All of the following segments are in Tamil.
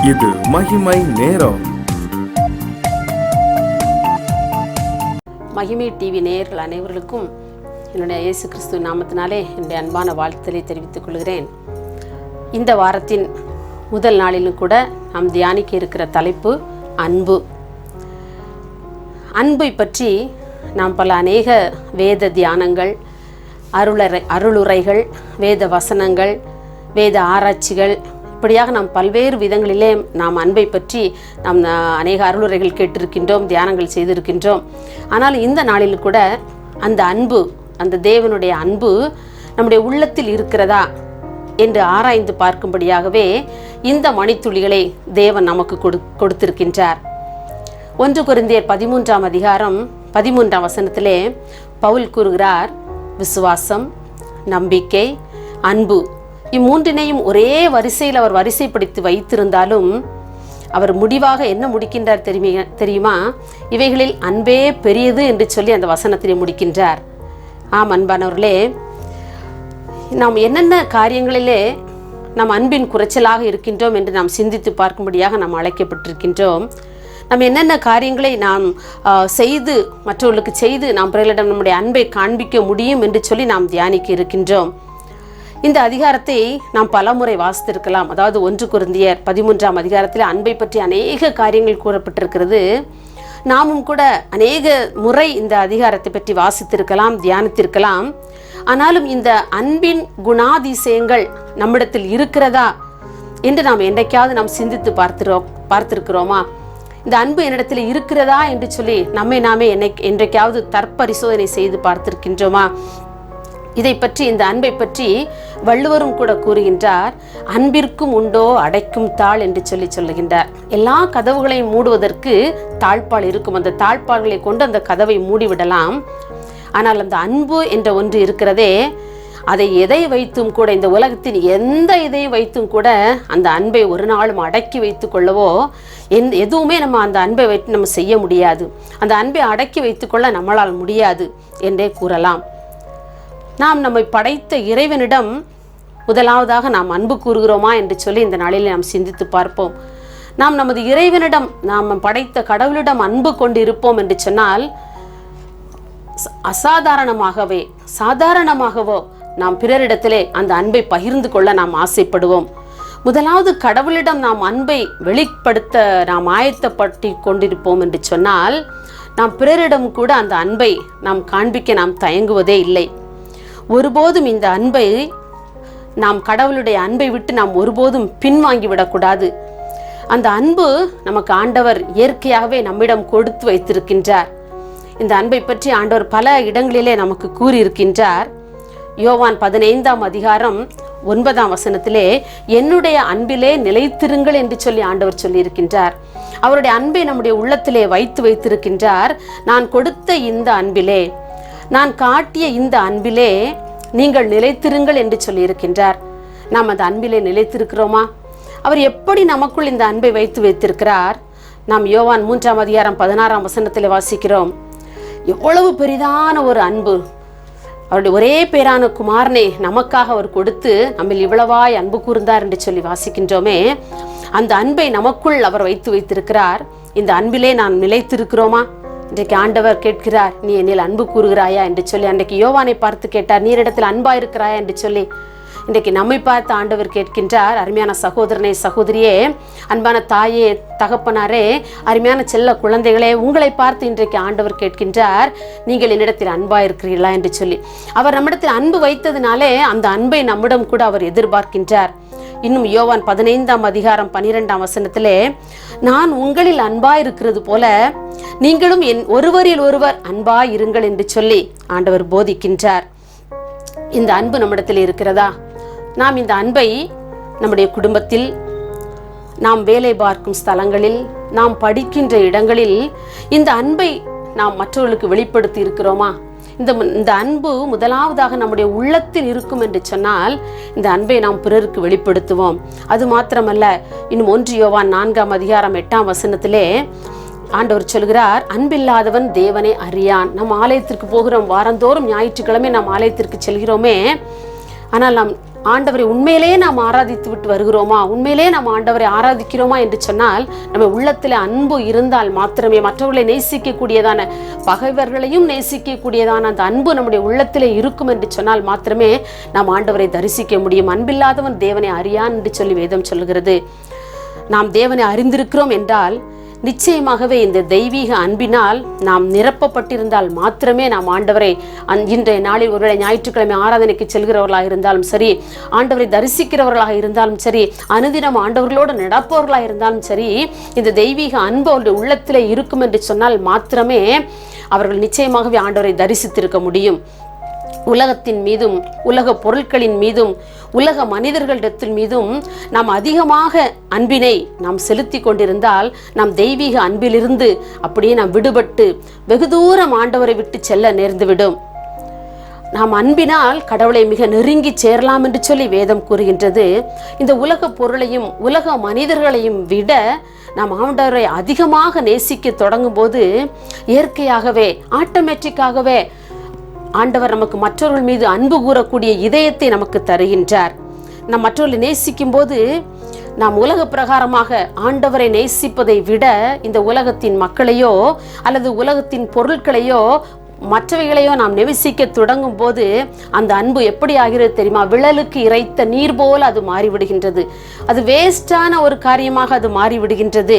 இது மகிமை நேரம். மகிமை டிவி நேயர்கள் அனைவர்களுக்கும் என்னுடைய இயேசு கிறிஸ்து நாமத்தினாலே என்னுடைய அன்பான வாழ்த்துக்களை தெரிவித்துக் கொள்கிறேன். இந்த வாரத்தின் முதல் நாளிலும் கூட நாம் தியானிக்க இருக்கிற தலைப்பு அன்பு. அன்பை பற்றி நாம் அநேக வேத தியானங்கள், அருளுரைகள், வேத வசனங்கள், வேத ஆராய்ச்சிகள், இப்படியாக நாம் பல்வேறு விதங்களிலே நாம் அன்பை பற்றி நாம் அநேக அருளுரைகள் கேட்டிருக்கின்றோம், தியானங்கள் செய்திருக்கின்றோம். ஆனால் இந்த நாளில் கூட அந்த அன்பு, அந்த தேவனுடைய அன்பு நம்முடைய உள்ளத்தில் இருக்கிறதா என்று ஆராய்ந்து பார்க்கும்படியாகவே இந்த மணித்துளிகளை தேவன் நமக்கு கொடுத்திருக்கின்றார். 1 கொரிந்தியர் 13ஆம் அதிகாரம் 13ஆம் வசனத்திலே பவுல் கூறுகிறார், விசுவாசம், நம்பிக்கை, அன்பு, இம்மூன்றினையும் ஒரே வரிசையில் அவர் வரிசைப்படுத்தி வைத்திருந்தாலும் அவர் முடிவாக என்ன முடிக்கின்றார் தெரியுமா? இவைகளில் அன்பே பெரியது என்று சொல்லி அந்த வசனத்திலே முடிக்கின்றார். ஆம் அன்பானவர்களே, நாம் என்னென்ன காரியங்களிலே நாம் அன்பின் குறைச்சலாக இருக்கின்றோம் என்று நாம் சிந்தித்து பார்க்கும்படியாக நாம் அழைக்கப்பட்டிருக்கின்றோம். நம்ம என்னென்ன காரியங்களை நாம் செய்து மற்றவர்களுக்கு செய்து நாம் பிறரிடம் நம்முடைய அன்பை காண்பிக்க முடியும் என்று சொல்லி நாம் தியானிக்க இருக்கின்றோம். இந்த அதிகாரத்தை நாம் பலமுறை வாசித்திருக்கலாம். அதாவது 1 கொரிந்தியர் 13ஆம் அதிகாரத்தில் அன்பை பற்றி அநேக காரியங்கள் கூறப்பட்டிருக்கிறது. நாமும் கூட அநேக முறை இந்த அதிகாரத்தை பற்றி வாசித்திருக்கலாம், தியானித்திருக்கலாம். ஆனாலும் இந்த அன்பின் குணாதிசயங்கள் நம்மிடத்தில் இருக்கிறதா என்று நாம் என்றைக்காவது நாம் சிந்தித்து பார்த்திருக்கிறோமா? இந்த அன்பு என்னிடத்தில் இருக்கிறதா என்று சொல்லி நம்மை நாமே என்றைக்காவது தற்பரிசோதனை செய்து பார்த்திருக்கின்றோமா? இதை பற்றி, இந்த அன்பை பற்றி வள்ளுவரும் கூட கூறுகின்றார், அன்பிற்கும் உண்டோ அடைக்கும் தாள் என்று சொல்லுகின்றார். எல்லா கதவுகளையும் மூடுவதற்கு தாழ்பால் இருக்கும். அந்த தாழ்பால்களை கொண்டு அந்த கதவை மூடிவிடலாம். ஆனால் அந்த அன்பு என்ற ஒன்று இருக்கிறதே, அதை எதை வைத்தும் கூட, இந்த உலகத்தின் எந்த இதையும் வைத்தும் கூட அந்த அன்பை ஒரு நாளும் அடக்கி வைத்து கொள்ளவோ எதுவுமே நம்ம அந்த அன்பை வைத்து நம்ம செய்ய முடியாது. அந்த அன்பை அடக்கி வைத்துக்கொள்ள நம்மளால் முடியாது என்றே கூறலாம். நாம் நம்மை படைத்த இறைவனிடம் முதலாவதாக நாம் அன்பு கூறுகிறோமா என்று சொல்லி இந்த நாளில் நாம் சிந்தித்து பார்ப்போம். நாம் நமது இறைவனிடம், நாம் படைத்த கடவுளிடம் அன்பு கொண்டு இருப்போம் என்று சொன்னால் சாதாரணமாகவோ நாம் பிறரிடத்திலே அந்த அன்பை பகிர்ந்து கொள்ள நாம் ஆசைப்படுவோம். முதலாவது கடவுளிடம் நாம் அன்பை வெளிப்படுத்த நாம் ஆயத்தப்பட்டு கொண்டிருப்போம் என்று சொன்னால் நாம் பிறரிடம் கூட அந்த அன்பை நாம் காண்பிக்க நாம் தயங்குவதே இல்லை. ஒருபோதும் இந்த அன்பை, நாம் கடவுளுடைய அன்பை விட்டு நாம் ஒருபோதும் பின்வாங்கி விடக்கூடாது. அந்த அன்பு நமக்கு ஆண்டவர் இயற்கையாகவே நம்மிடம் கொடுத்து வைத்திருக்கின்றார். இந்த அன்பை பற்றி ஆண்டவர் பல இடங்களிலே நமக்கு கூறியிருக்கின்றார். யோவான் 15ஆம் அதிகாரம் 9ஆம் வசனத்திலே என்னுடைய அன்பிலே நிலைத்திருங்கள் என்று சொல்லி ஆண்டவர் சொல்லியிருக்கின்றார். அவருடைய அன்பை நம்முடைய உள்ளத்திலே வைத்திருக்கின்றார். நான் கொடுத்த இந்த அன்பிலே, நான் காட்டிய இந்த அன்பிலே நீங்கள் நிலைத்திருங்கள் என்று சொல்லியிருக்கின்றார். நாம் அந்த அன்பிலே நிலைத்திருக்கிறோமா? அவர் எப்படி நமக்குள் இந்த அன்பை வைத்திருக்கிறார்? நாம் யோவான் 3ஆம் அதிகாரம் 16ஆம் வசனத்தில் வாசிக்கிறோம், எவ்வளவு பெரிதான ஒரு அன்பு! அவருடைய ஒரே பேரான குமாரனை நமக்காக அவர் கொடுத்து நம்மில் இவ்வளவாய் அன்பு கூர்ந்தார் என்று சொல்லி வாசிக்கின்றோமே. அந்த அன்பை நமக்குள் அவர் வைத்திருக்கிறார். இந்த அன்பிலே நாம் நிலைத்திருக்கிறோமா? இன்றைக்கு ஆண்டவர் கேட்கிறார், நீ என்னில் அன்பு கூறுகிறாயா என்று சொல்லி. அன்றைக்கு யோவானை பார்த்து கேட்டார், நீரிடத்தில் அன்பா இருக்கிறாயா என்று சொல்லி. இன்றைக்கு நம்மை பார்த்து ஆண்டவர் கேட்கின்றார், அருமையான சகோதரனே, சகோதரியே, அன்பான தாயே, தகப்பனாரே, அருமையான செல்ல குழந்தைகளே, உங்களை பார்த்து இன்றைக்கு ஆண்டவர் கேட்கின்றார், நீங்கள் என்னிடத்தில் அன்பா இருக்கிறீர்களா என்று சொல்லி. அவர் நம்மிடத்தில் அன்பு வைத்ததினாலே அந்த அன்பை நம்மிடம் கூட அவர் எதிர்பார்க்கின்றார். இன்னும் யோவான் 15ஆம் அதிகாரம் 12ஆம் வசனத்திலே, நான் உங்களில் அன்பாயிருக்கிறது போல நீங்களும் ஒருவரில் ஒருவர் அன்பாயிருங்கள் என்று சொல்லி ஆண்டவர் போதிக்கின்றார். இந்த அன்பு நம்மிடத்தில் இருக்கிறதா? நாம் இந்த அன்பை நம்முடைய குடும்பத்தில், நாம் வேலை பார்க்கும் ஸ்தலங்களில், நாம் படிக்கின்ற இடங்களில் இந்த அன்பை நாம் மற்றவர்களுக்கு வெளிப்படுத்தி இருக்கிறோமா? இந்த அன்பு முதலாவதாக நம்முடைய உள்ளத்தில் இருக்கும் என்று சொன்னால் இந்த அன்பை நாம் பிறருக்கு வெளிப்படுத்துவோம். அது மாத்திரமல்ல, இன்னும் 1 யோவான் 4ஆம் அதிகாரம் 8ஆம் வசனத்திலே ஆண்டவர் சொல்கிறார், அன்பில்லாதவன் தேவனை அறியான். நம்ம ஆலயத்திற்கு போகிறோம், வாரந்தோறும் ஞாயிற்றுக்கிழமை நாம் ஆலயத்திற்கு செல்கிறோமே. ஆனால் நாம் ஆண்டவரை உண்மையிலே நாம் ஆராதித்து விட்டு வருகிறோமா, உண்மையிலே நாம் ஆண்டவரை ஆராதிக்கிறோமா என்று சொன்னால், நம்ம உள்ளத்தில் அன்பு இருந்தால் மாத்திரமே, மற்றவர்களை நேசிக்கக்கூடியதான, பகைவர்களையும் நேசிக்கக்கூடியதான அந்த அன்பு நம்முடைய உள்ளத்திலே இருக்கும் என்று சொன்னால் மாத்திரமே நாம் ஆண்டவரை தரிசிக்க முடியும். அன்பில்லாதவன் தேவனை அறியான் என்று சொல்லி வேதம் சொல்கிறது. நாம் தேவனை அறிந்திருக்கிறோம் என்றால் நிச்சயமாகவே இந்த தெய்வீக அன்பினால் நாம் நிரப்பப்பட்டிருந்தால் மாத்திரமே நாம் ஆண்டவரை இன்றைய நாளில் ஒருவேளை ஞாயிற்றுக்கிழமை ஆராதனைக்கு செல்கிறவர்களாக இருந்தாலும் சரி, ஆண்டவரை தரிசிக்கிறவர்களாக இருந்தாலும் சரி, அனுதினம் ஆண்டவர்களோடு நடப்பவர்களாக இருந்தாலும் சரி, இந்த தெய்வீக அன்பு அவருடைய உள்ளத்திலே இருக்கும் என்று சொன்னால் மாத்திரமே அவர்கள் நிச்சயமாகவே ஆண்டவரை தரிசித்திருக்க முடியும். உலகத்தின் மீதும், உலக பொருட்களின் மீதும், உலக மனிதர்களிடத்தின் மீதும் நாம் அதிகமாக அன்பினை நாம் செலுத்தி கொண்டிருந்தால் நாம் தெய்வீக அன்பிலிருந்து அப்படியே நாம் விடுபட்டு வெகு தூரம் ஆண்டவரை விட்டு செல்ல நேர்ந்துவிடும். நாம் அன்பினால் கடவுளை மிக நெருங்கி சேரலாம் என்று சொல்லி வேதம் கூறுகின்றது. இந்த உலக பொருளையும் உலக மனிதர்களையும் விட நாம் ஆண்டவரை அதிகமாக நேசிக்க தொடங்கும் போது இயற்கையாகவே, ஆட்டோமேட்டிக்காகவே ஆண்டவர் நமக்கு மற்றவர்கள் மீது அன்பு கூறக்கூடிய இதயத்தை நமக்கு தருகின்றார். நாம் மற்றவர்களை நேசிக்கும் போது நாம் உலக பிரகாரமாக ஆண்டவரை நேசிப்பதை விட இந்த உலகத்தின் மக்களையோ அல்லது உலகத்தின் பொருட்களையோ மற்றவைகளையோ நாம் நேசிக்க தொடங்கும் போது அந்த அன்பு எப்படி ஆகிறது தெரியுமா? விழலுக்கு இறைத்த நீர் போல அது மாறிவிடுகின்றது. அது வேஸ்டான ஒரு காரியமாக அது மாறிவிடுகின்றது.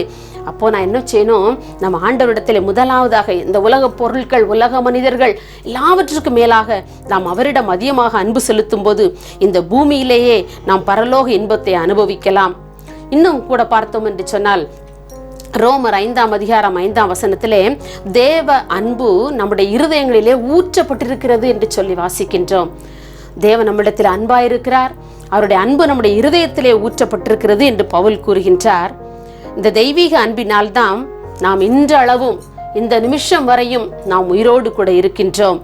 அப்போ நான் என்ன செய்யணும்? நம்ம ஆண்டவரிடத்தில் முதலாவதாக இந்த உலக பொருட்கள், உலக மனிதர்கள் எல்லாவற்றுக்கும் மேலாக நாம் அவரிடம் அதிகமாக அன்பு செலுத்தும் போது இந்த பூமியிலேயே நாம் பரலோக இன்பத்தை அனுபவிக்கலாம். இன்னும் கூட பார்த்தோம் என்று சொன்னால், ரோமர் 5ஆம் அதிகாரம் 5ஆம் வசனத்திலே தேவ அன்பு நம்முடைய இருதயங்களிலே ஊற்றப்பட்டிருக்கிறது என்று சொல்லி வாசிக்கின்றோம். தேவன் நம்மிடத்தில் அன்பாயிருக்கிறார், அவருடைய அன்பு நம்முடைய இருதயத்திலே ஊற்றப்பட்டிருக்கிறது என்று பவுல் கூறுகின்றார். இந்த தெய்வீக அன்பினால்தான் நாம் இன்றளவும், இந்த நிமிஷம் வரையும் நாம் உயிரோடு கூட இருக்கின்றோம்.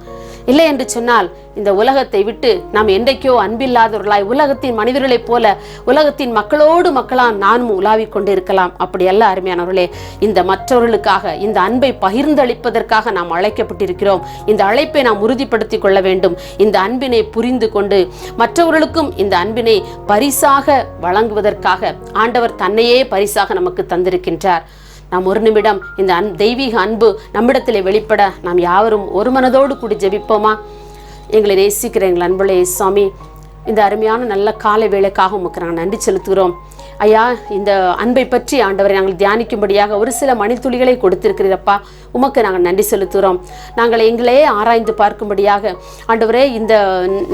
இல்லை என்று சொன்னால் இந்த உலகத்தை விட்டு நாம் என்றைக்கோ அன்பில்லாதவர்களாய் உலகத்தின் மனிதர்களைப் போல உலகத்தின் மக்களோடு மக்களால் நானும் உலாவிக் கொண்டு இருக்கலாம். அப்படி அல்ல அருமையானவர்களே. இந்த மற்றவர்களுக்காக இந்த அன்பை பகிர்ந்தளிப்பதற்காக நாம் அழைக்கப்பட்டிருக்கிறோம். இந்த அழைப்பை நாம் உறுதிப்படுத்தி கொள்ள வேண்டும். இந்த அன்பினை புரிந்து கொண்டு மற்றவர்களுக்கும் இந்த அன்பினை பரிசாக வழங்குவதற்காக ஆண்டவர் தன்னையே பரிசாக நமக்கு தந்திருக்கின்றார். நாம் ஒரு நிமிடம் இந்த தெய்வீக அன்பு நம்மிடத்திலே வெளிப்பட நாம் யாவரும் ஒரு மனதோடு கூடி ஜெபிப்போமா? எங்களை நேசிக்கிற எங்கள் அன்புள்ள இயேசுவே, இந்த அருமையான நல்ல காலை வேளைக்காக உமக்கு நாங்கள் நன்றி செலுத்துகிறோம். ஐயா, இந்த அன்பை பற்றி ஆண்டவரை நாங்கள் தியானிக்கும்படியாக ஒரு சில மணித்துளிகளை கொடுத்திருக்கிறீரப்பா, உமக்கு நாங்கள் நன்றி செலுத்துகிறோம். நாங்கள் எங்களே ஆராய்ந்து பார்க்கும்படியாக ஆண்டவரே இந்த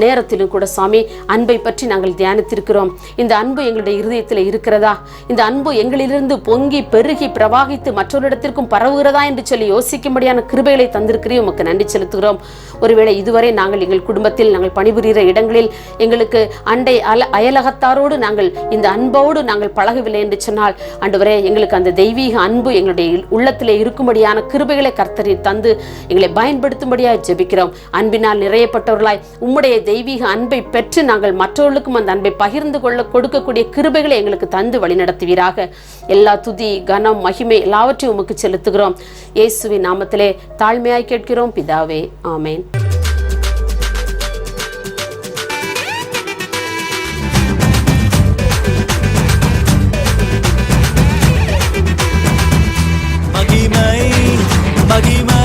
நேரத்திலும் கூட சாமி அன்பை பற்றி நாங்கள் தியானித்திருக்கிறோம். இந்த அன்பு எங்களுடைய இருதயத்தில் இருக்கிறதா? இந்த அன்பு எங்களிலிருந்து பொங்கி பெருகி பிரவாகித்து மற்றொரிடத்திற்கும் பரவுகிறதா என்று சொல்லி யோசிக்கும்படியான கிருபைகளை தந்திருக்கிறீர். உமக்கு நன்றி செலுத்துகிறோம். ஒருவேளை இதுவரை நாங்கள் எங்கள் குடும்பத்தில் நாங்கள் பணிபுரிகிற இடங்களில் எங்களுக்கு அண்டை அயலகத்தாரோடு நாங்கள் இந்த அன்போடு நாங்கள் பழகவில்லை என்று சொன்னால் ஆண்டவரே, எங்களுக்கு அந்த தெய்வீக அன்பு எங்களுடைய உள்ளத்திலே இருக்கும்படியான கிருபைகளை கர்த்தர் தந்து எங்களை பயன்படுத்தும்படியாக ஜெபிக்கிறோம். அன்பினால் நிறையப்பட்டவர்களாய் உம்முடைய தெய்வீக அன்பை பெற்று நாங்கள் மற்றவர்களுக்கும் அந்த அன்பை பகிர்ந்து கொள்ள கொடுக்கக்கூடிய கிருபைகளை எங்களுக்கு தந்து வழிநடத்துவீராக. எல்லா துதி, கனம், மகிமை எல்லாவற்றையும் உமக்கு செலுத்துகிறோம். இயேசுவின் நாமத்திலே தாழ்மையாய் கேட்கிறோம் பிதாவே, ஆமேன். மகிமை